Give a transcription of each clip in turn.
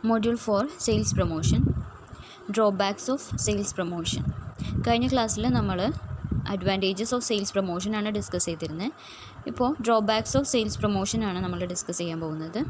Module 4 Sales Promotion. Drawbacks of Sales Promotion. കഴിഞ്ഞ ക്ലാസ്സിൽ നമ്മൾ അഡ്വാൻറ്റേജസ് ഓഫ് സെയിൽസ് പ്രൊമോഷനാണ് ഡിസ്കസ് ചെയ്തിരുന്നത്. ഇപ്പോൾ ഡ്രോബാക്സ് ഓഫ് സെയിൽസ് പ്രൊമോഷനാണ് നമ്മൾ ഡിസ്കസ് ചെയ്യാൻ പോകുന്നത്.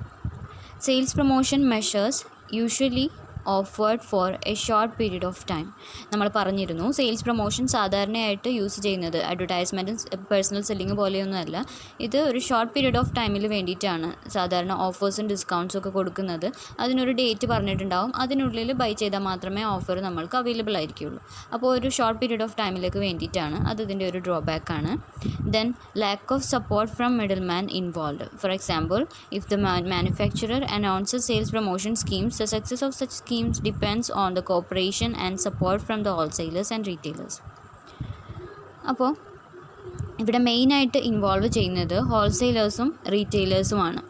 Sales promotion measures usually offered four A short period of time. നമ്മൾ പറഞ്ഞിരുന്നു സെയിൽസ് പ്രൊമോഷൻ സാധാരണയായിട്ട് യൂസ് ചെയ്യുന്നത് അഡ്വർടൈസ്മെൻറ്റും പേഴ്സണൽ സെല്ലിങ് പോലെയൊന്നുമല്ല. ഇത് ഒരു ഷോർട്ട് പീരീഡ് ഓഫ് ടൈമിൽ വേണ്ടിയിട്ടാണ് സാധാരണ ഓഫേഴ്സും ഡിസ്കൗണ്ട്സും ഒക്കെ കൊടുക്കുന്നത്. അതിനൊരു ഡേറ്റ് പറഞ്ഞിട്ടുണ്ടാവും, അതിനുള്ളിൽ ബൈ ചെയ്താൽ മാത്രമേ ഓഫർ നമ്മൾക്ക് അവൈലബിൾ ആയിരിക്കുള്ളൂ. അപ്പോൾ ഒരു ഷോർട്ട് പീരീഡ് ഓഫ് ടൈമിലേക്ക് വേണ്ടിയിട്ടാണ്. അത് ഇതിൻ്റെ ഒരു ഡ്രോബാക്കാണ്. Then lack of support from middle man involve. For example, if the manufacturer announces sales promotion schemes, the success of such schemes depends on the cooperation and support from the wholesalers and retailers. അപ്പോൾ ഇവിടെ മെയിനായിട്ട് involve ചെയ്യുന്നത് ഹോൾസെയിലേഴ്സും റീറ്റെയിലേഴ്സുമാണ്.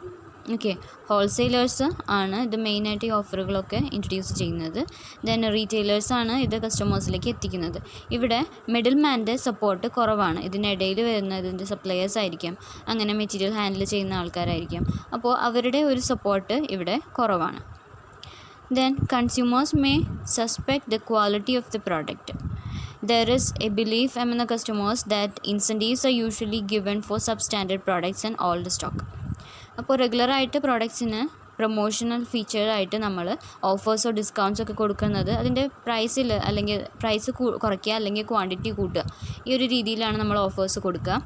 Okay, wholesalers ആണ് ഇത് മെയിനായിട്ട് ഈ ഓഫറുകളൊക്കെ introduce ചെയ്യുന്നത്. Then റീറ്റെയിലേഴ്സാണ് ഇത് കസ്റ്റമേഴ്സിലേക്ക് എത്തിക്കുന്നത്. ഇവിടെ മിഡിൽ മാൻ്റെ സപ്പോർട്ട് കുറവാണ്. ഇതിനിടയിൽ വരുന്നതിൻ്റെ സപ്ലയേഴ്സ് ആയിരിക്കാം, അങ്ങനെ മെറ്റീരിയൽ ഹാൻഡിൽ ചെയ്യുന്ന ആൾക്കാരായിരിക്കാം. അപ്പോൾ അവരുടെ ഒരു സപ്പോർട്ട് ഇവിടെ കുറവാണ്. Then consumers may suspect the quality of the product. There is a belief among the customers that incentives are usually given for substandard products and old stock. അപ്പോൾ റെഗുലറായിട്ട് പ്രോഡക്ട്സിന് പ്രൊമോഷണൽ ഫീച്ചറായിട്ട് നമ്മൾ ഓഫേഴ്സോ ഡിസ്കൗണ്ട്സോ ഒക്കെ കൊടുക്കുന്നത് അതിൻ്റെ പ്രൈസിൽ അല്ലെങ്കിൽ പ്രൈസ് കുറയ്ക്കുക അല്ലെങ്കിൽ ക്വാണ്ടിറ്റി കൂട്ടുക, ഈ ഒരു രീതിയിലാണ് നമ്മൾ ഓഫേഴ്സ് കൊടുക്കുക.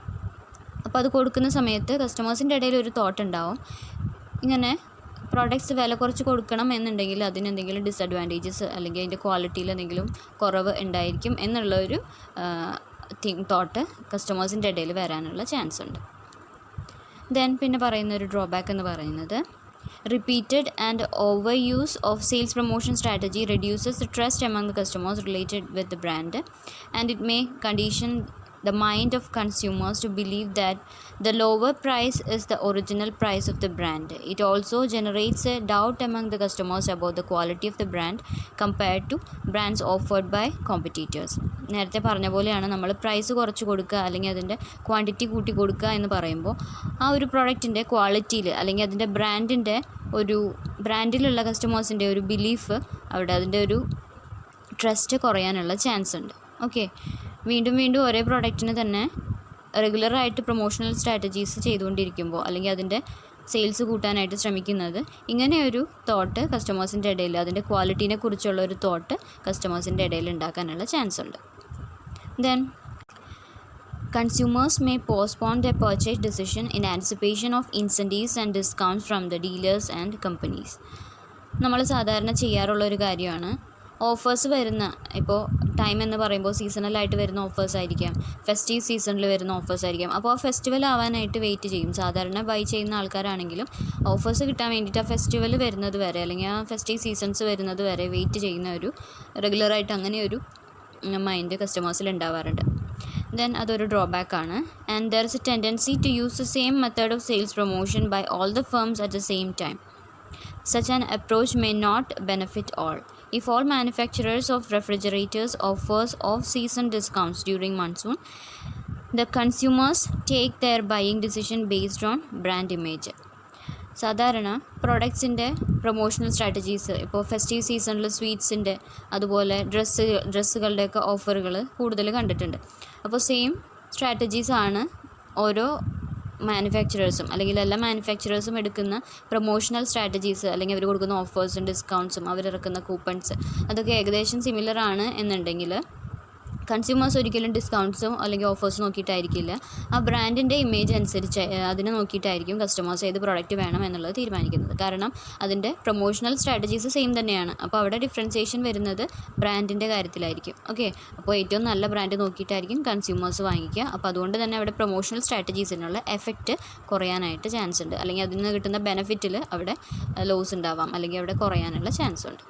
അപ്പോൾ അത് കൊടുക്കുന്ന സമയത്ത് കസ്റ്റമേഴ്സിൻ്റെ ഇടയിൽ ഒരു തോട്ട് ഉണ്ടാവും, ഇങ്ങനെ പ്രോഡക്റ്റ്സ് വില കുറച്ച് കൊടുക്കണം എന്നുണ്ടെങ്കിൽ അതിനെന്തെങ്കിലും ഡിസഡ്വാൻറ്റേജസ് അല്ലെങ്കിൽ അതിൻ്റെ ക്വാളിറ്റിയിൽ എന്തെങ്കിലും കുറവ് ഉണ്ടായിരിക്കും എന്നുള്ളൊരു തോട്ട് കസ്റ്റമേഴ്സിൻ്റെ ഇടയിൽ വരാനുള്ള ചാൻസ് ഉണ്ട്. ദെൻ പിന്നെ പറയുന്നൊരു ഡ്രോബാക്ക് എന്ന് പറയുന്നത് repeated and over use of sales promotion strategy reduces the trust among the customers related with the brand and it may condition the mind of consumers to believe that the lower price is the original price of the brand. It also generates a doubt among the customers about the quality of the brand compared to brands offered by competitors. നേരത്തെ പറഞ്ഞ പോലെയാണ്, നമ്മൾ price കുറച്ച് കൊടുക്കുക അല്ലെങ്കിൽ അതിൻ്റെ quantity കൂട്ടി കൊടുക്കുക എന്ന് പറയുമ്പോൾ ആ ഒരു പ്രോഡക്റ്റിൻ്റെ ക്വാളിറ്റിയിൽ അല്ലെങ്കിൽ അതിൻ്റെ ബ്രാൻഡിലുള്ള കസ്റ്റമേഴ്സിൻ്റെ ഒരു ബിലീഫ് അവിടെ അതിൻ്റെ ഒരു ട്രസ്റ്റ് കുറയാനുള്ള ചാൻസ് ഉണ്ട്. ഓക്കെ, വീണ്ടും ഒരേ പ്രോഡക്റ്റിന് തന്നെ റെഗുലറായിട്ട് പ്രൊമോഷണൽ സ്ട്രാറ്റജീസ് ചെയ്തുകൊണ്ടിരിക്കുമ്പോൾ അല്ലെങ്കിൽ അതിൻ്റെ സെയിൽസ് കൂട്ടാനായിട്ട് ശ്രമിക്കുന്നത്, ഇങ്ങനെയൊരു തോട്ട് കസ്റ്റമേഴ്സിൻ്റെ ഇടയിൽ അതിൻ്റെ ക്വാളിറ്റീനെ കുറിച്ചുള്ള ഒരു തോട്ട് കസ്റ്റമേഴ്സിൻ്റെ ഇടയിൽ ഉണ്ടാക്കാനുള്ള ചാൻസ് ഉണ്ട്. Then consumers may postpone their purchase decision in anticipation of incentives and discounts from the dealers and companies. നമ്മൾ സാധാരണ ചെയ്യാറുള്ളൊരു കാര്യമാണ്, ഓഫേഴ്സ് വരുന്ന ഇപ്പോൾ ടൈം എന്ന് പറയുമ്പോൾ സീസണലായിട്ട് വരുന്ന ഓഫേഴ്സ് ആയിരിക്കാം, ഫെസ്റ്റീവ് സീസണിൽ വരുന്ന ഓഫേഴ്സ് ആയിരിക്കാം. അപ്പോൾ ആ ഫെസ്റ്റിവൽ ആവാനായിട്ട് വെയിറ്റ് ചെയ്യും. സാധാരണ ബൈ ചെയ്യുന്ന ആൾക്കാരാണെങ്കിലും ഓഫേഴ്സ് കിട്ടാൻ വേണ്ടിയിട്ട് ആ ഫെസ്റ്റിവൽ വരുന്നത് വരെ അല്ലെങ്കിൽ ആ ഫെസ്റ്റീവ് സീസൺസ് വരുന്നത് വരെ വെയിറ്റ് ചെയ്യുന്ന ഒരു റെഗുലറായിട്ട് അങ്ങനെ ഒരു മൈൻഡ് കസ്റ്റമേഴ്സിൽ ഉണ്ടാവാറുണ്ട്. ദെൻ അതൊരു ഡ്രോബാക്കാണ്. And there is a tendency to use the same method of sales promotion by all the firms at the same time. Such an approach may not benefit all. If all manufacturers of refrigerators offers off-season discounts during monsoon, the consumers take their buying decision based on brand image. സാധാരണ പ്രോഡക്ട്സിൻ്റെ promotional strategies ഇപ്പോൾ festive സീസണിൽ സ്വീറ്റ്സിൻ്റെ അതുപോലെ ഡ്രസ്സുകളുടെയൊക്കെ ഓഫറുകൾ കൂടുതൽ കണ്ടിട്ടുണ്ട്. അപ്പോൾ same സ്ട്രാറ്റജീസാണ് ഓരോ മാനുഫാക്ചറേഴ്സും അല്ലെങ്കിൽ എല്ലാ മാനുഫാക്ചറേഴ്സും എടുക്കുന്ന പ്രൊമോഷണൽ സ്ട്രാറ്റജീസ് അല്ലെങ്കിൽ അവർ കൊടുക്കുന്ന ഓഫേഴ്സും ഡിസ്കൗണ്ട്സും അവരിറക്കുന്ന കൂപ്പൺസ് അതൊക്കെ ഏകദേശം സിമിലർ ആണ് എന്നുണ്ടെങ്കിൽ കൺസ്യൂമേഴ്സ് ഒരിക്കലും ഡിസ്കൗണ്ട്സും അല്ലെങ്കിൽ ഓഫേഴ്സ് നോക്കിയിട്ടായിരിക്കില്ല, ആ ബ്രാൻഡിൻ്റെ ഇമേജ് അനുസരിച്ച് അതിനെ നോക്കിയിട്ടായിരിക്കും കസ്റ്റമേഴ്സ് ഏത് പ്രോഡക്റ്റ് വേണം എന്നുള്ളത് തീരുമാനിക്കുന്നത്. കാരണം അതിൻ്റെ പ്രൊമോഷണൽ സ്ട്രാറ്റജീസ് സെയിം തന്നെയാണ്. അപ്പോൾ അവിടെ ഡിഫറൻസിയേഷൻ വരുന്നത് ബ്രാൻഡിൻ്റെ കാര്യത്തിലായിരിക്കും. ഓക്കെ, അപ്പോൾ ഏറ്റവും നല്ല ബ്രാൻഡ് നോക്കിയിട്ടായിരിക്കും കൺസ്യൂമേഴ്സ് വാങ്ങിക്കുക. അപ്പോൾ അതുകൊണ്ട് തന്നെ അവിടെ പ്രൊമോഷണൽ സ്ട്രാറ്റജീസിനുള്ള എഫക്റ്റ് കുറയാനായിട്ട് ചാൻസ് ഉണ്ട്, അല്ലെങ്കിൽ അതിൽ നിന്ന് കിട്ടുന്ന ബെനിഫിറ്റിൽ അവിടെ ലോസ് ഉണ്ടാവാം അല്ലെങ്കിൽ അവിടെ കുറയാനുള്ള ചാൻസ് ഉണ്ട്.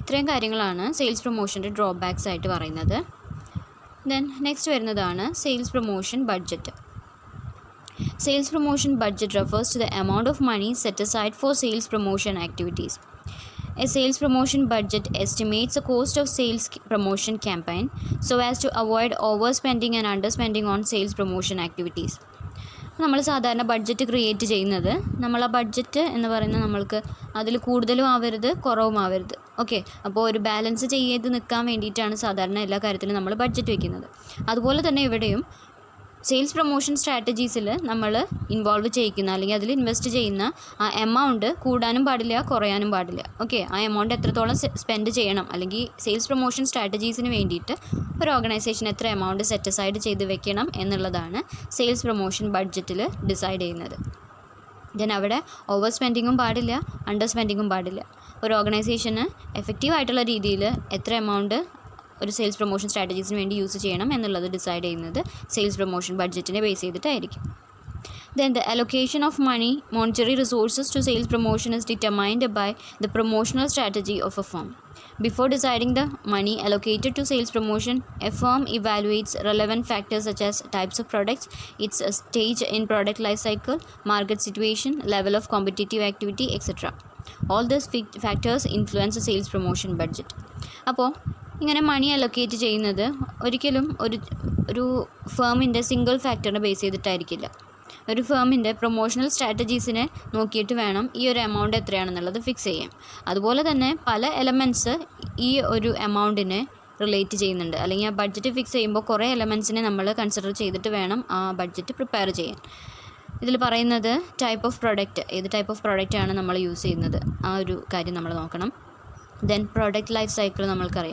ഇത്രയും കാര്യങ്ങളാണ് സെയിൽസ് പ്രൊമോഷൻ്റെ ഡ്രോബാക്സ് ആയിട്ട് പറയുന്നത്. ദെൻ നെക്സ്റ്റ് വരുന്നതാണ് sales promotion budget. Sales promotion budget refers to the amount of money set aside for sales promotion activities. A sales promotion budget estimates the cost of sales promotion campaign so as to avoid overspending and underspending on sales promotion activities. നമ്മൾ സാധാരണ budget create ചെയ്യുന്നത്, നമ്മൾ ആ budget എന്ന് പറയുന്നത് നമ്മൾക്ക് അതിൽ കൂടുതലും ആവരുത് കുറവും ആവരുത്. ഓക്കെ, അപ്പോൾ ഒരു ബാലൻസ് ചെയ്ത് നിൽക്കാൻ വേണ്ടിയിട്ടാണ് സാധാരണ എല്ലാ കാര്യത്തിലും നമ്മൾ ബഡ്ജറ്റ് വയ്ക്കുന്നത്. അതുപോലെ തന്നെ ഇവിടെയും സെയിൽസ് പ്രൊമോഷൻ സ്ട്രാറ്റജീസിൽ നമ്മൾ ഇൻവോൾവ് ചെയ്യിക്കുന്ന അല്ലെങ്കിൽ അതിൽ ഇൻവെസ്റ്റ് ചെയ്യുന്ന ആ എമൗണ്ട് കൂടാനും പാടില്ല കുറയാനും പാടില്ല. ഓക്കെ, ആ എമൗണ്ട് എത്രത്തോളം സ്പെൻഡ് ചെയ്യണം, അല്ലെങ്കിൽ സെയിൽസ് പ്രൊമോഷൻ സ്ട്രാറ്റജീസിന് വേണ്ടിയിട്ട് ഒരു ഓർഗനൈസേഷൻ എത്ര എമൗണ്ട് സെറ്റ് അസൈഡ് ചെയ്ത് വെക്കണം എന്നുള്ളതാണ് സെയിൽസ് പ്രൊമോഷൻ ബഡ്ജറ്റിൽ ഡിസൈഡ് ചെയ്യുന്നത്. ദെൻ അവിടെ ഓവർ സ്പെൻഡിങ്ങും പാടില്ല, അണ്ടർ സ്പെൻഡിങ്ങും പാടില്ല. ഒരു ഓർഗനൈസേഷന് എഫക്റ്റീവായിട്ടുള്ള രീതിയിൽ എത്ര എമൗണ്ട് ഒരു സെയിൽസ് പ്രൊമോഷൻ സ്ട്രാറ്റജീസിന് വേണ്ടി യൂസ് ചെയ്യണം എന്നുള്ളത് ഡിസൈഡ് ചെയ്യുന്നത് സെയിൽസ് പ്രൊമോഷൻ ബഡ്ജറ്റിനെ ബേസ് ചെയ്തിട്ടായിരിക്കും. Then the allocation of money, monetary resources to sales promotion is determined by the promotional strategy of a firm. Before deciding the money allocated to sales promotion, a firm evaluates relevant factors such as types of products, its stage in product life cycle, market situation, level of competitive activity, etc. All these factors influence the sales promotion budget. അപ്പോൾ ഇങ്ങനെ മണി allocate ചെയ്യുന്നത് ഒരിക്കലും ഒരു ഫേമിൻ്റെ single ഫാക്ടറിനെ base ചെയ്തിട്ടായിരിക്കില്ല. ഒരു ഫേമിൻ്റെ promotional സ്ട്രാറ്റജീസിനെ നോക്കിയിട്ട് വേണം ഈ ഒരു എമൗണ്ട് എത്രയാണെന്നുള്ളത് ഫിക്സ് ചെയ്യാൻ. അതുപോലെ തന്നെ പല എലമെൻറ്റ്സ് ഈ ഒരു എമൗണ്ടിനെ റിലേറ്റ് ചെയ്യുന്നുണ്ട്. അല്ലെങ്കിൽ ആ ബഡ്ജറ്റ് ഫിക്സ് ചെയ്യുമ്പോൾ കുറേ എലമെൻറ്റ്സിനെ നമ്മൾ കൺസിഡർ ചെയ്തിട്ട് വേണം ആ ബഡ്ജറ്റ് പ്രിപ്പയർ ചെയ്യാൻ. ഇതിൽ പറയുന്നത് ടൈപ്പ് ഓഫ് പ്രൊഡക്റ്റ്, ഏത് ടൈപ്പ് ഓഫ് പ്രൊഡക്റ്റാണ് നമ്മൾ യൂസ് ചെയ്യുന്നത്, ആ ഒരു കാര്യം നമ്മൾ നോക്കണം. ദെൻ പ്രൊഡക്റ്റ് ലൈഫ് സൈക്കിൾ നമ്മൾക്കറിയാം.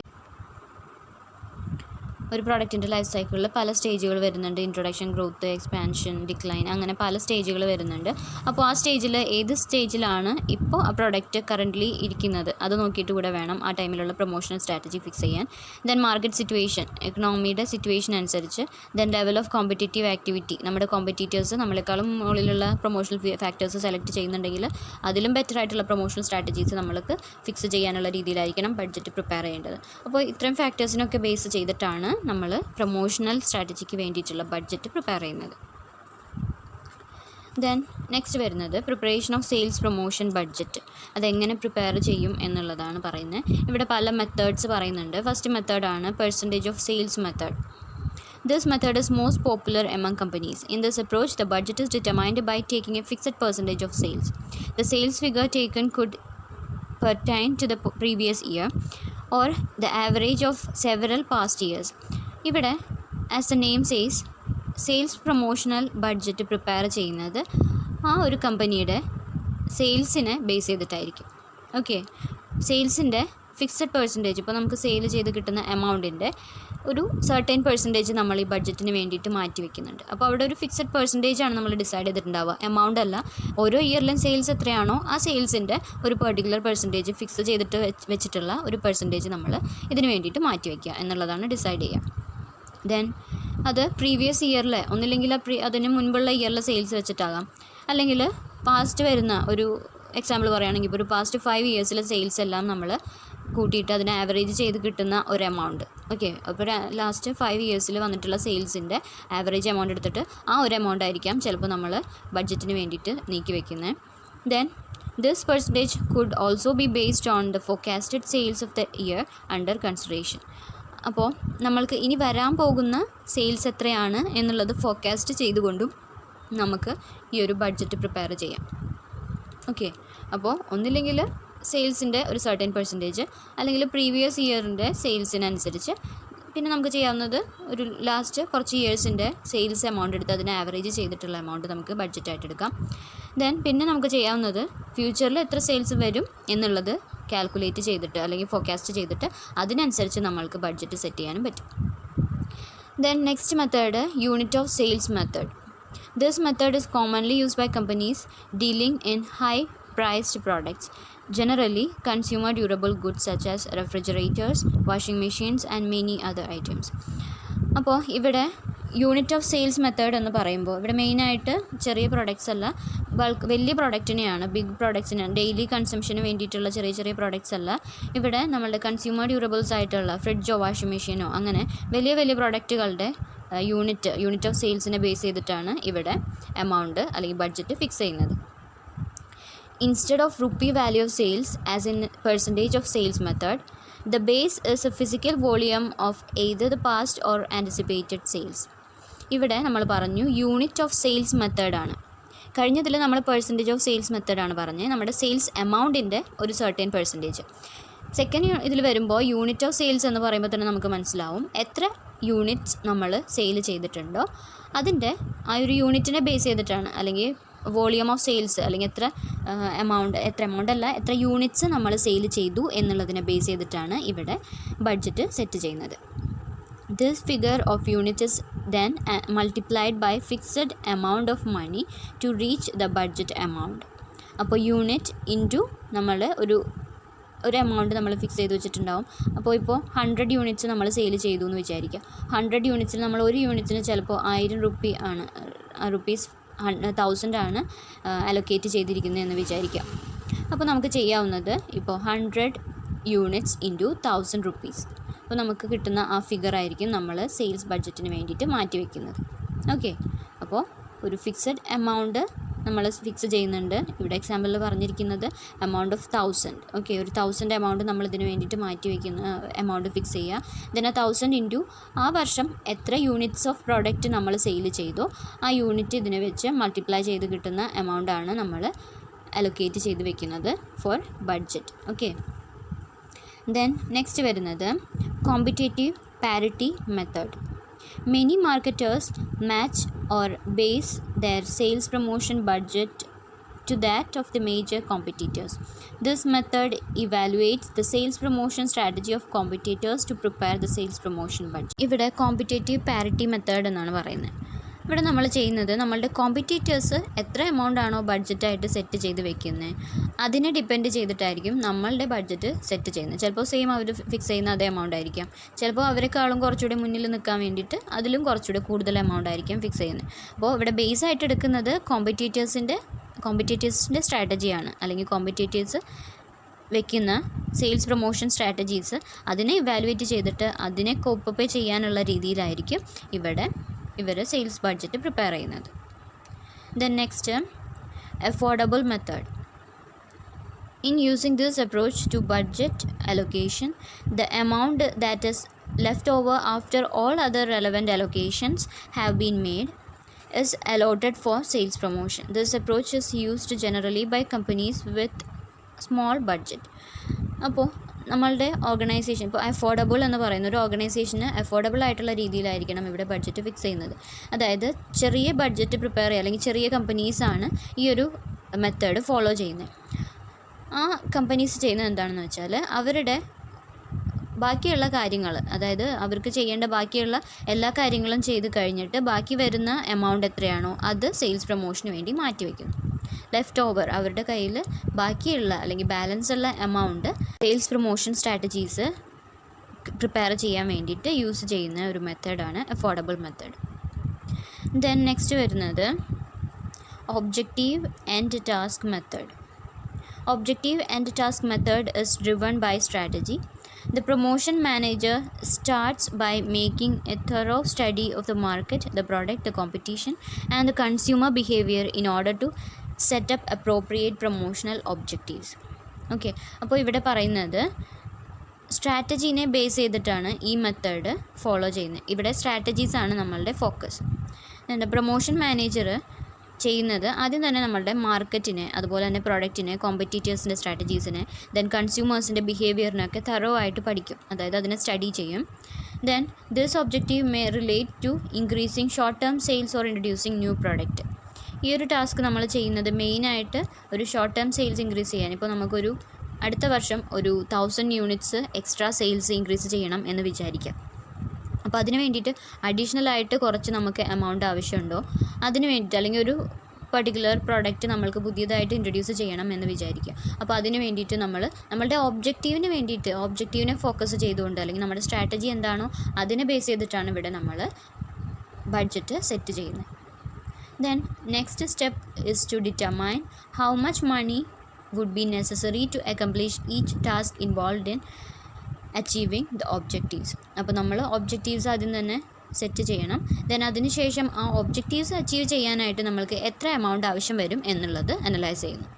ഒരു പ്രോഡക്റ്റിൻ്റെ ലൈഫ് സൈക്കിളിൽ പല സ്റ്റേജുകൾ വരുന്നുണ്ട്. ഇൻട്രൊഡക്ഷൻ, ഗ്രോത്ത്, എക്സ്പാൻഷൻ, ഡിക്ലൈൻ, അങ്ങനെ പല സ്റ്റേജുകൾ വരുന്നുണ്ട്. അപ്പോൾ ആ സ്റ്റേജിൽ ഏത് സ്റ്റേജിലാണ് ഇപ്പോൾ ആ പ്രോഡക്റ്റ് കറൻ്റ്ലി ഇരിക്കുന്നത് അത് നോക്കിയിട്ട് കൂടെ വേണം ആ ടൈമിലുള്ള പ്രൊമോഷണൽ സ്ട്രാറ്റജി ഫിക്സ് ചെയ്യാൻ. ദെൻ മാർക്കറ്റ് സിറ്റുവേഷൻ, എക്കണോമിയുടെ സിറ്റുവേഷൻ അനുസരിച്ച്. Then level of competitive activity, നമ്മുടെ കോമ്പറ്റീറ്റേഴ്സ് നമ്മളെക്കാളും മുകളിലുള്ള പ്രൊമോഷണൽ ഫാക്ടേഴ്സ് സെലക്ട് ചെയ്യുന്നുണ്ടെങ്കിൽ അതിലും ബെറ്റർ ആയിട്ടുള്ള പ്രൊമോഷണൽ സ്ട്രാറ്റജീസ് നമ്മൾക്ക് ഫിക്സ് ചെയ്യാനുള്ള രീതിയിലായിരിക്കണം ബഡ്ജറ്റ് പ്രിപ്പയർ ചെയ്യേണ്ടത്. അപ്പോൾ ഇത്രയും ഫാക്ടേഴ്സിനൊക്കെ ബേസ് ചെയ്തിട്ടാണ് നമ്മൾ പ്രൊമോഷണൽ സ്ട്രാറ്റജിക്ക് വേണ്ടിയിട്ടുള്ള ബഡ്ജറ്റ് പ്രിപ്പയർ ചെയ്യുന്നത്. ദെൻ നെക്സ്റ്റ് വരുന്നത് preparation of sales promotion budget. അതെങ്ങനെ പ്രിപ്പയർ ചെയ്യും എന്നുള്ളതാണ് പറയുന്നത്. ഇവിടെ പല മെത്തേഡ്സ് പറയുന്നുണ്ട്. ഫസ്റ്റ് മെത്തേഡാണ് percentage of sales method. This method is most popular among companies. In this approach, the budget is determined by taking a fixed percentage of sales. The sales figure taken could pertain to the previous year or the average of several past years. ഇവിടെ as the name says, sales promotional budget prepare ചെയ്യുന്നത് ആ ഒരു കമ്പനിയുടെ സെയിൽസിനെ base ചെയ്തിട്ടായിരിക്കും. Okay, സെയിൽസിൻ്റെ fixed percentage, ഇപ്പോൾ നമുക്ക് sale ചെയ്ത് കിട്ടുന്ന എമൗണ്ടിൻ്റെ ഒരു സർട്ടൈൻ പെർസെൻറ്റേജ് നമ്മൾ ഈ ബഡ്ജറ്റിന് വേണ്ടിയിട്ട് മാറ്റി വയ്ക്കുന്നുണ്ട്. അപ്പോൾ അവിടെ ഒരു ഫിക്സഡ് പെർസെൻറ്റേജാണ് നമ്മൾ ഡിസൈഡ് ചെയ്തിട്ടുണ്ടാവുക, എമൗണ്ട് അല്ല. ഓരോ ഇയറിലും സെയിൽസ് എത്രയാണോ ആ സെയിൽസിൻ്റെ ഒരു പെർട്ടിക്കുലർ പെർസെൻറ്റേജ് ഫിക്സ് ചെയ്തിട്ട് വെച്ചിട്ടുള്ള ഒരു പെർസെൻറ്റേജ് നമ്മൾ ഇതിന് വേണ്ടിയിട്ട് മാറ്റി വയ്ക്കുക എന്നുള്ളതാണ് ഡിസൈഡ് ചെയ്യുക. ദെൻ അത് പ്രീവിയസ് ഇയറിലെ ഒന്നില്ലെങ്കിൽ അതിന് മുൻപുള്ള ഇയറിലെ സെയിൽസ് വെച്ചിട്ടാകാം, അല്ലെങ്കിൽ പാസ്റ്റ് വരുന്ന ഒരു എക്സാമ്പിൾ പറയുകയാണെങ്കിൽ ഇപ്പോൾ ഒരു പാസ്റ്റ് 5 ഇയേഴ്സിലെ സെയിൽസ് എല്ലാം നമ്മൾ കൂട്ടിയിട്ട് അതിനെ ആവറേജ് ചെയ്ത് കിട്ടുന്ന ഒരു എമൗണ്ട്. ഓക്കെ, അപ്പോൾ ലാസ്റ്റ് 5 ഇയേഴ്സിൽ വന്നിട്ടുള്ള സെയിൽസിൻ്റെ ആവറേജ് എമൗണ്ട് എടുത്തിട്ട് ആ ഒരു എമൗണ്ട് ആയിരിക്കാം ചിലപ്പോൾ നമ്മൾ ബഡ്ജറ്റിന് വേണ്ടിയിട്ട് നീക്കി വയ്ക്കുന്നത്. Then this percentage could also be based on the forecasted sales of the year under consideration. അപ്പോൾ നമ്മൾക്ക് ഇനി വരാൻ പോകുന്ന സെയിൽസ് എത്രയാണ് എന്നുള്ളത് ഫോർകാസ്റ്റ് ചെയ്തുകൊണ്ടും നമുക്ക് ഈ ഒരു ബഡ്ജറ്റ് പ്രിപ്പയർ ചെയ്യാം. ഓക്കെ, അപ്പോൾ ഒന്നില്ലെങ്കിൽ സെയിൽസിൻ്റെ ഒരു സർട്ടൻ പെർസെൻറ്റേജ്, അല്ലെങ്കിൽ പ്രീവിയസ് ഇയറിൻ്റെ സെയിൽസിനനുസരിച്ച്. പിന്നെ നമുക്ക് ചെയ്യാവുന്നത് ഒരു ലാസ്റ്റ് കുറച്ച് ഇയേഴ്സിൻ്റെ സെയിൽസ് എമൗണ്ട് എടുത്ത് അതിനെ ആവറേജ് ചെയ്തിട്ടുള്ള എമൗണ്ട് നമുക്ക് ബഡ്ജറ്റായിട്ട് എടുക്കാം. ദെൻ പിന്നെ നമുക്ക് ചെയ്യാവുന്നത് ഫ്യൂച്ചറിൽ എത്ര സെയിൽസ് വരും എന്നുള്ളത് കാൽക്കുലേറ്റ് ചെയ്തിട്ട് അല്ലെങ്കിൽ ഫോർകാസ്റ്റ് ചെയ്തിട്ട് അതിനനുസരിച്ച് നമ്മൾക്ക് ബഡ്ജറ്റ് സെറ്റ് ചെയ്യാനും പറ്റും. Then next method unit of sales method. This method is commonly used by companies dealing in high-priced products, generally consumer durable goods such as refrigerators, washing machines and many other items. അപ്പോൾ ഇവിടെ unit of sales method എന്ന് പറയുമ്പോൾ ഇവിടെ മെയിനായിട്ട് ചെറിയ products അല്ല, വലിയ പ്രൊഡക്റ്റിനെയാണ്, big പ്രൊഡക്ട്സിന് daily കൺസംഷന് വേണ്ടിയിട്ടുള്ള ചെറിയ ചെറിയ പ്രൊഡക്ട്സ് അല്ല. ഇവിടെ നമ്മളുടെ കൺസ്യൂമർ ഡ്യൂറബിൾസ് ആയിട്ടുള്ള ഫ്രിഡ്ജോ വാഷിംഗ് മെഷീനോ അങ്ങനെ വലിയ വലിയ പ്രൊഡക്റ്റുകളുടെ യൂണിറ്റ് ഓഫ് സെയിൽസിനെ ബേസ് ചെയ്തിട്ടാണ് ഇവിടെ എമൗണ്ട് അല്ലെങ്കിൽ ബഡ്ജറ്റ് ഫിക്സ് ചെയ്യുന്നത്. Instead of rupee value of sales as in percentage of sales method, the base is a physical volume of either the past or anticipated sales. ഇവിടെ നമ്മൾ പറഞ്ഞു unit of sales മെത്തേഡാണ്. കഴിഞ്ഞതിൽ നമ്മൾ percentage of sales മെത്തേഡാണ് പറഞ്ഞത്, നമ്മുടെ sales എമൗണ്ടിൻ്റെ ഒരു സർട്ടൻ പെർസെൻറ്റേജ്. സെക്കൻഡ് ഇതിൽ വരുമ്പോൾ യൂണിറ്റ് ഓഫ് സെയിൽസ് എന്ന് പറയുമ്പോൾ തന്നെ നമുക്ക് മനസ്സിലാവും എത്ര യൂണിറ്റ്സ് നമ്മൾ സെയിൽ ചെയ്തിട്ടുണ്ടോ അതിൻ്റെ ആ ഒരു യൂണിറ്റിനെ ബേസ് ചെയ്തിട്ടാണ്, അല്ലെങ്കിൽ വോളിയം ഓഫ് സെയിൽസ്, അല്ലെങ്കിൽ എത്ര യൂണിറ്റ്സ് നമ്മൾ സെയിൽ ചെയ്തു എന്നുള്ളതിനെ ബേസ് ചെയ്തിട്ടാണ് ഇവിടെ ബഡ്ജറ്റ് സെറ്റ് ചെയ്യുന്നത്. This figure of units is then multiplied by fixed amount of money to reach the budget amount. അപ്പോൾ യൂണിറ്റ് ഇൻറ്റു നമ്മൾ ഒരു എമൗണ്ട് നമ്മൾ ഫിക്സ് ചെയ്ത് വെച്ചിട്ടുണ്ടാവും. അപ്പോൾ ഇപ്പോൾ 100 യൂണിറ്റ്സ് നമ്മൾ സെയിൽ ചെയ്തു എന്ന് വിചാരിക്കുക. 100 യൂണിറ്റ്സിൽ നമ്മൾ ഒരു യൂണിറ്റിന് ചിലപ്പോൾ 1000 റുപ്പീസ് 1000 ആണ് അലൊക്കേറ്റ് ചെയ്തിരിക്കുന്നതെന്ന് വിചാരിക്കുക. അപ്പോൾ നമുക്ക് ചെയ്യാവുന്നത് ഇപ്പോൾ 100 യൂണിറ്റ്സ് ഇൻറ്റു 1000 റുപ്പീസ്, അപ്പോൾ നമുക്ക് കിട്ടുന്ന ആ ഫിഗർ ആയിരിക്കും നമ്മൾ സെയിൽസ് ബഡ്ജറ്റിന് വേണ്ടിയിട്ട് മാറ്റി വയ്ക്കുന്നത്. ഓക്കെ, അപ്പോൾ ഒരു ഫിക്സഡ് എമൗണ്ട് നമ്മൾ ഫിക്സ് ചെയ്യുന്നുണ്ട്. ഇവിടെ എക്സാമ്പിളിൽ പറഞ്ഞിരിക്കുന്നത് എമൗണ്ട് ഓഫ് 1000. ഓക്കെ, ഒരു 1000 എമൗണ്ട് നമ്മൾ ഇതിന് വേണ്ടിയിട്ട് മാറ്റി വയ്ക്കുന്ന എമൗണ്ട് ഫിക്സ് ചെയ്യുക. ദെൻ 1000 ഇൻറ്റു ആ വർഷം എത്ര യൂണിറ്റ്സ് ഓഫ് പ്രോഡക്റ്റ് നമ്മൾ സെയിൽ ചെയ്തോ ആ യൂണിറ്റ് ഇതിനെ വെച്ച് മൾട്ടിപ്ലൈ ചെയ്ത് കിട്ടുന്ന എമൗണ്ടാണ് നമ്മൾ അലൊക്കേറ്റ് ചെയ്ത് വെക്കുന്നത് for budget. Okay, then next വരുന്നത് competitive parity method. Many marketers match or base their sales promotion budget to that of the major competitors. This method evaluates the sales promotion strategy of competitors to prepare the sales promotion budget. ഇവിടെ competitive parity method എന്നാണ് പറയുന്നത്. ഇവിടെ നമ്മൾ ചെയ്യുന്നത് നമ്മളുടെ competitors എത്ര amount ആണോ ബഡ്ജറ്റായിട്ട് set ചെയ്ത് വെക്കുന്നത് അതിനെ ഡിപ്പെൻഡ് ചെയ്തിട്ടായിരിക്കും നമ്മളുടെ ബഡ്ജറ്റ് സെറ്റ് ചെയ്യുന്നത്. ചിലപ്പോൾ സെയിം അവർ ഫിക്സ് ചെയ്യുന്ന അതേ എമൗണ്ട് ആയിരിക്കാം, ചിലപ്പോൾ അവരെക്കാളും കുറച്ചുകൂടി മുന്നിൽ നിൽക്കാൻ വേണ്ടിയിട്ട് അതിലും കുറച്ചുകൂടി കൂടുതൽ എമൗണ്ട് ആയിരിക്കും ഫിക്സ് ചെയ്യുന്നത്. അപ്പോൾ ഇവിടെ ബേസ് ആയിട്ട് എടുക്കുന്നത് കോമ്പറ്റീറ്റേഴ്സിൻ്റെ സ്ട്രാറ്റജിയാണ്, അല്ലെങ്കിൽ കോമ്പറ്റീറ്റേഴ്സ് വെക്കുന്ന സെയിൽസ് പ്രൊമോഷൻ സ്ട്രാറ്റജീസ് അതിനെ ഇവാലുവേറ്റ് ചെയ്തിട്ട് അതിനെ കോപ്പപ്പ് ചെയ്യാനുള്ള രീതിയിലായിരിക്കും ഇവർ സെയിൽസ് ബഡ്ജറ്റ് പ്രിപ്പയർ ചെയ്യുന്നത്. Then next affordable method. In using this approach to budget allocation, the amount that is left over after all other relevant allocations have been made is allotted for sales promotion. This approach is used generally by companies with small budget. അപ്പോൾ നമ്മളുടെ organisation, ഇപ്പോൾ affordable എന്ന് പറയുന്ന ഒരു ഓർഗനൈസേഷന് affordable ആയിട്ടുള്ള രീതിയിലായിരിക്കണം ഇവിടെ budget fix ചെയ്യുന്നത്. അതായത് ചെറിയ ബഡ്ജറ്റ് പ്രിപ്പയർ ചെയ്യുക, അല്ലെങ്കിൽ ചെറിയ കമ്പനീസാണ് ഈ ഒരു മെത്തേഡ് ഫോളോ ചെയ്യുന്നത്. ആ കമ്പനീസ് ചെയ്യുന്നത് എന്താണെന്ന് വെച്ചാൽ അവരുടെ ബാക്കിയുള്ള കാര്യങ്ങൾ, അതായത് അവർക്ക് ചെയ്യേണ്ട ബാക്കിയുള്ള എല്ലാ കാര്യങ്ങളും ചെയ്ത് കഴിഞ്ഞിട്ട് ബാക്കി വരുന്ന എമൗണ്ട് എത്രയാണോ അത് സെയിൽസ് പ്രൊമോഷന് വേണ്ടി മാറ്റിവെക്കുന്നു. ലെഫ്റ്റ് ഓവർ അവരുടെ കയ്യിൽ ബാക്കിയുള്ള അല്ലെങ്കിൽ ബാലൻസ് ഉള്ള amount sales promotion strategies prepare ചെയ്യാൻ വേണ്ടിയിട്ട് യൂസ് ചെയ്യുന്ന ഒരു മെത്തേഡാണ് അഫോർഡബിൾ മെത്തേഡ്. ദെൻ നെക്സ്റ്റ് വരുന്നത് objective and task method. Objective and task method is driven by strategy. The promotion manager starts by making a thorough study of the market, the product, the competition, and the consumer behavior in order to set up appropriate promotional objectives. Okay, അപ്പോൾ ഇവിടെ പറയുന്നത് സ്ട്രാറ്റജീനെ base ചെയ്തിട്ടാണ് ഈ method follow ചെയ്യുന്നത്. ഇവിടെ strategies ആണ് നമ്മളുടെ focus. Promotion manager ചെയ്യുന്നത് ആദ്യം തന്നെ നമ്മളുടെ മാർക്കറ്റിനെ, അതുപോലെ തന്നെ പ്രോഡക്റ്റിനെ, കോമ്പറ്റീറ്റേഴ്സിൻ്റെ സ്ട്രാറ്റജീസിനെ, ദെൻ കൺസ്യൂമേഴ്സിൻ്റെ ബിഹേവിയറിനൊക്കെ തറോ ആയിട്ട് പഠിക്കും, അതായത് അതിനെ സ്റ്റഡി ചെയ്യും. Then this objective may relate to increasing short term sales or introducing new product. ഈ ഒരു ടാസ്ക് നമ്മൾ ചെയ്യുന്നത് മെയിനായിട്ട് ഒരു ഷോർട്ട് ടേം സെയിൽസ് ഇൻക്രീസ് ചെയ്യാൻ. ഇപ്പോൾ നമുക്കൊരു അടുത്ത വർഷം ഒരു 1000 യൂണിറ്റ്സ് എക്സ്ട്രാ സെയിൽസ് ഇൻക്രീസ് ചെയ്യണം എന്ന് വിചാരിക്കാം. അപ്പോൾ അതിന് വേണ്ടിയിട്ട് അഡീഷണലായിട്ട് കുറച്ച് നമുക്ക് എമൗണ്ട് ആവശ്യമുണ്ടോ അതിന് വേണ്ടിയിട്ട്, അല്ലെങ്കിൽ ഒരു പർട്ടിക്കുലർ പ്രോഡക്റ്റ് നമ്മൾക്ക് പുതിയതായിട്ട് ഇൻട്രൊഡ്യൂസ് ചെയ്യണം എന്ന് വിചാരിക്കുക. അപ്പോൾ അതിന് വേണ്ടിയിട്ട് നമ്മളുടെ ഒബ്ജക്റ്റീവിനെ ഫോക്കസ് ചെയ്തുകൊണ്ട്, അല്ലെങ്കിൽ നമ്മുടെ സ്ട്രാറ്റജി എന്താണോ അതിനെ ബേസ് ചെയ്തിട്ടാണ് ഇവിടെ നമ്മൾ ബഡ്ജറ്റ് സെറ്റ് ചെയ്യുന്നത്. Then next step is to determine how much money would be necessary to accomplish each task involved in achieving the objectives. അപ്പോൾ നമ്മൾ ഒബ്ജക്റ്റീവ്സ് ആദ്യം തന്നെ സെറ്റ് ചെയ്യണം. ദെൻ അതിനുശേഷം ആ ഒബ്ജക്റ്റീവ്സ് അച്ചീവ് ചെയ്യാനായിട്ട് നമ്മൾക്ക് എത്ര എമൗണ്ട് ആവശ്യം വരും എന്നുള്ളത് അനലൈസ് ചെയ്യുന്നു.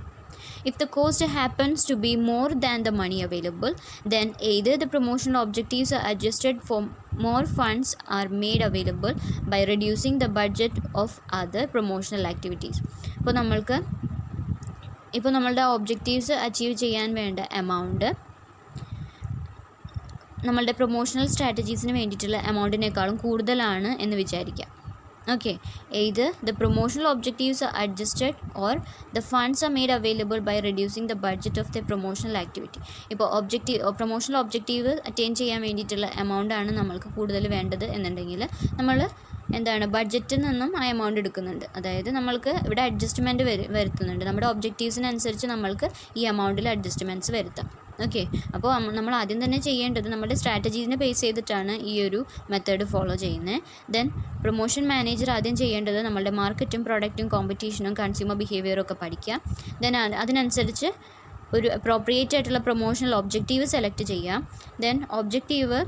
If the cost happens to be more than the money available, then either the promotional objectives are adjusted for more funds are made available by reducing the budget of other promotional activities. ഇപ്പോൾ നമ്മളുടെ objectives achieve ചെയ്യാൻ വേണ്ട amount നമ്മളുടെ promotional സ്ട്രാറ്റജീസിന് വേണ്ടിയിട്ടുള്ള എമൗണ്ടിനേക്കാളും കൂടുതലാണ് എന്ന് വിചാരിക്കാം. Okay, either the promotional objectives are adjusted or the funds are made available by reducing the budget of the promotional activity. ഇപ്പോൾ പ്രൊമോഷണൽ ഒബ്ജക്റ്റീവ് അറ്റൈൻ ചെയ്യാൻ വേണ്ടിയിട്ടുള്ള എമൗണ്ട് ആണ് നമ്മൾക്ക് കൂടുതൽ വേണ്ടത് എന്നുണ്ടെങ്കിൽ നമ്മൾ എന്താണ് ബഡ്ജറ്റിൽ നിന്നും ആ എമൗണ്ട് എടുക്കുന്നുണ്ട്. അതായത് നമ്മൾക്ക് ഇവിടെ അഡ്ജസ്റ്റ്മെൻറ്റ് വരുത്തുന്നുണ്ട്. നമ്മുടെ ഒബ്ജക്റ്റീവ്സിനനുസരിച്ച് നമ്മൾക്ക് ഈ എമൗണ്ടിൽ അഡ്ജസ്റ്റ്മെൻറ്റ്സ് വരുത്താം. ഓക്കെ, അപ്പോൾ നമ്മൾ ആദ്യം തന്നെ ചെയ്യേണ്ടത് നമ്മുടെ സ്ട്രാറ്റജീസിനെ ബേസ് ചെയ്തിട്ടാണ് ഈ ഒരു മെത്തേഡ് ഫോളോ ചെയ്യുന്നത്. ദെൻ പ്രൊമോഷൻ മാനേജർ ആദ്യം ചെയ്യേണ്ടത് നമ്മളുടെ മാർക്കറ്റും പ്രൊഡക്റ്റും കോമ്പറ്റീഷനും കൺസ്യൂമർ ബിഹേവിയറും ഒക്കെ പഠിക്കുക. ദെൻ അതിനനുസരിച്ച് ഒരു അപ്രോപ്രിയേറ്റ് ആയിട്ടുള്ള പ്രൊമോഷണൽ ഒബ്ജക്റ്റീവ് സെലക്ട് ചെയ്യാം. ദെൻ ഒബ്ജക്റ്റീവ്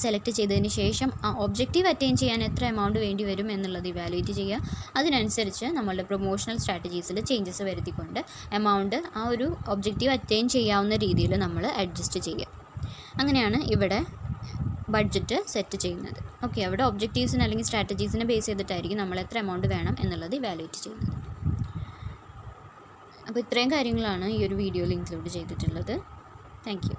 സെലക്ട് ചെയ്തതിന് ശേഷം ആ ഒബ്ജക്റ്റീവ് അറ്റൈൻ ചെയ്യാൻ എത്ര എമൗണ്ട് വേണ്ടി വരും എന്നുള്ളത് ഇവാലുവേറ്റ് ചെയ്യുക. അതിനനുസരിച്ച് നമ്മളുടെ പ്രൊമോഷണൽ സ്ട്രാറ്റജീസിൽ ചേഞ്ചസ് വരുത്തിക്കൊണ്ട് എമൗണ്ട് ആ ഒരു ഒബ്ജക്റ്റീവ് അറ്റൈൻ ചെയ്യാവുന്ന രീതിയിൽ നമ്മൾ അഡ്ജസ്റ്റ് ചെയ്യുക. അങ്ങനെയാണ് ഇവിടെ ബഡ്ജറ്റ് സെറ്റ് ചെയ്യുന്നത്. ഓക്കെ, അവിടെ ഒബ്ജക്റ്റീവ്സിന് അല്ലെങ്കിൽ സ്ട്രാറ്റജീസിനെ ബേസ് ചെയ്തിട്ടായിരിക്കും നമ്മൾ എത്ര എമൗണ്ട് വേണം എന്നുള്ളത് ഇവാലുവേറ്റ് ചെയ്യുന്നത്. അപ്പോൾ ഇത്രയും കാര്യങ്ങളാണ് ഈ ഒരു വീഡിയോയിൽ ഇൻക്ലൂഡ് ചെയ്തിട്ടുള്ളത്. Thank you.